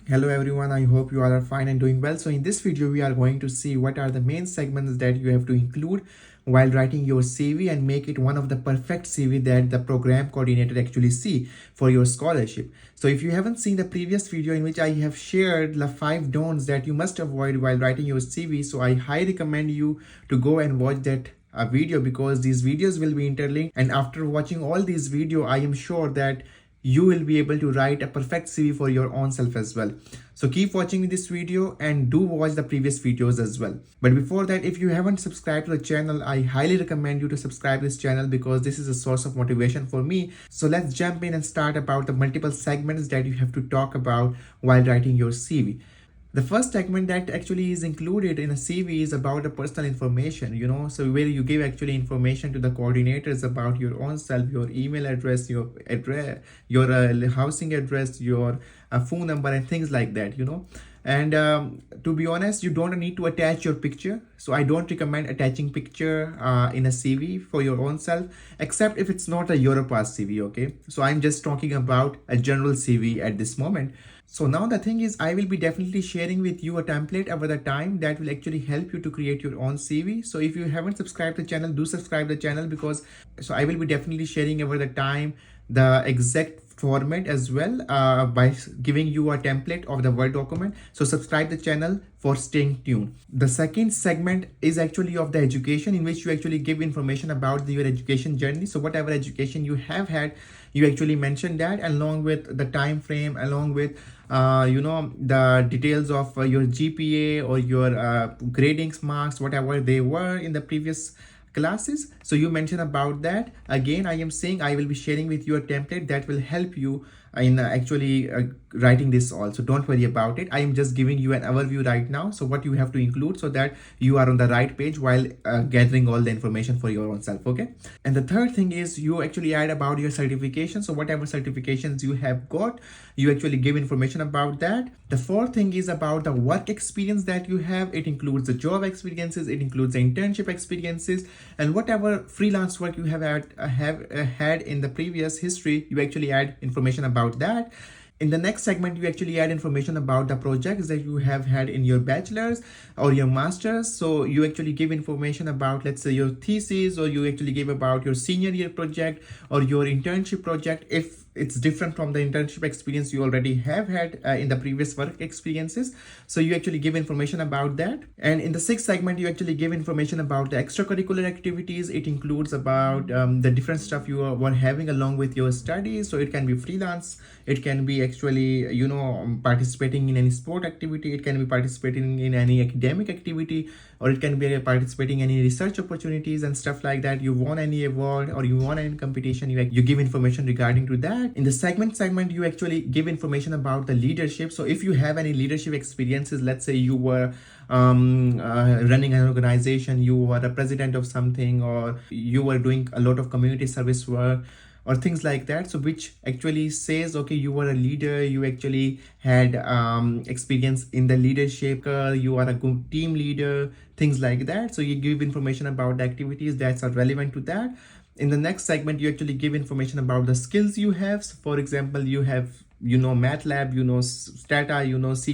Hello everyone, I hope you all are fine and doing well. So in this video, we are going to see what are the main segments that you have to include while writing your CV and make it one of the perfect CV that the program coordinator actually see for your scholarship. So if you haven't seen the previous video in which I have shared the 5 don'ts that you must avoid while writing your CV, so I highly recommend you to go and watch that video because these videos will be interlinked, and after watching all these video I am sure that you will be able to write a perfect CV for your own self as well. So keep watching this video and do watch the previous videos as well. But before that, if you haven't subscribed to the channel, I highly recommend you to subscribe this channel because this is a source of motivation for me. So let's jump in and start about the multiple segments that you have to talk about while writing your CV. The first segment that actually is included in a CV is about the personal information, so where you give actually information to the coordinators about your own self, your email address, your housing address, your phone number and things like that. And to be honest, you don't need to attach your picture. So I don't recommend attaching picture in a CV for your own self, except if it's not a Europass CV, okay? So I'm just talking about a general CV at this moment. So now the thing is, I will be definitely sharing with you a template over the time that will actually help you to create your own CV. So if you haven't subscribed the channel, do subscribe the channel because so I will be definitely sharing over the time the exact format as well by giving you a template of the Word document. So subscribe the channel for staying tuned. The second segment is actually of the education, in which you actually give information about your education journey. So whatever education you have had, you actually mention that along with the time frame, along with the details of your GPA or your gradings marks, whatever they were in the previous classes. So you mentioned about that. Again, I am saying I will be sharing with you a template that will help you in actually writing this also. Don't worry about it. I am just giving you an overview right now. So what you have to include so that you are on the right page while gathering all the information for your own self, okay? And the third thing is you actually add about your certification. So whatever certifications you have got, you actually give information about that. The fourth thing is about the work experience that you have. It includes the job experiences, it includes the internship experiences, and whatever freelance work you have had in the previous history, you actually add information about that. In the next segment, you actually add information about the projects that you have had in your bachelor's or your master's. So you actually give information about, let's say, your thesis, or you actually give about your senior year project or your internship project if it's different from the internship experience you already have had in the previous work experiences. So you actually give information about that. And in the sixth segment, you actually give information about the extracurricular activities. It includes about the different stuff you were having along with your studies. So it can be freelance, it can be actually participating in any sport activity, it can be participating in any academic activity, or it can be participating in any research opportunities and stuff like that. You won any award or you won any competition, you give information regarding to that. In the segment, you actually give information about the leadership. So if you have any leadership experiences, let's say you were running an organization, you were a president of something, or you were doing a lot of community service work or things like that, so which actually says, okay, you were a leader, you actually had experience in the leadership, you are a good team leader, things like that. So you give information about the activities that are relevant to that. In the next segment, you actually give information about the skills you have. So for example, you have MATLAB, Stata, C++,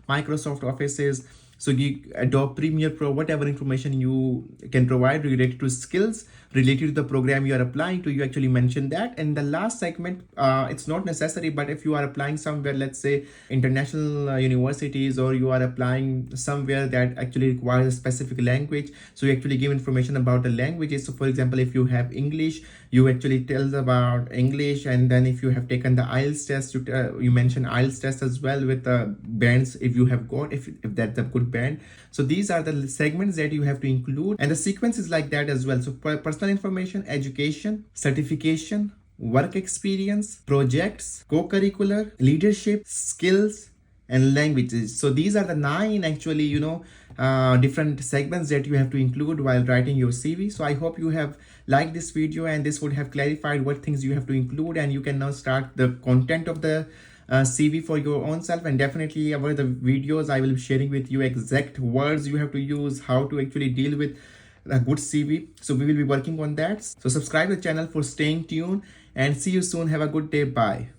Microsoft Offices. So you Adobe Premiere Pro, whatever information you can provide related to skills, related to the program you are applying to, you actually mention that. And the last segment, it's not necessary, but if you are applying somewhere, let's say international universities, or you are applying somewhere that actually requires a specific language, so you actually give information about the languages. So for example, if you have English, you actually tell about English. And then if you have taken the IELTS test, you mention IELTS test as well with the bands if you have got, if that's a good band. So these are the segments that you have to include, and the sequence is like that as well. So personal information, education, certification, work experience, projects, co-curricular, leadership, skills, and languages. So these are the 9 actually different segments that you have to include while writing your CV. So I hope you have liked this video and this would have clarified what things you have to include, and you can now start the content of the CV for your own self. And definitely over the videos I will be sharing with you exact words you have to use, how to actually deal with a good CV. So we will be working on that. So subscribe to the channel for staying tuned, and see you soon. Have a good day. Bye.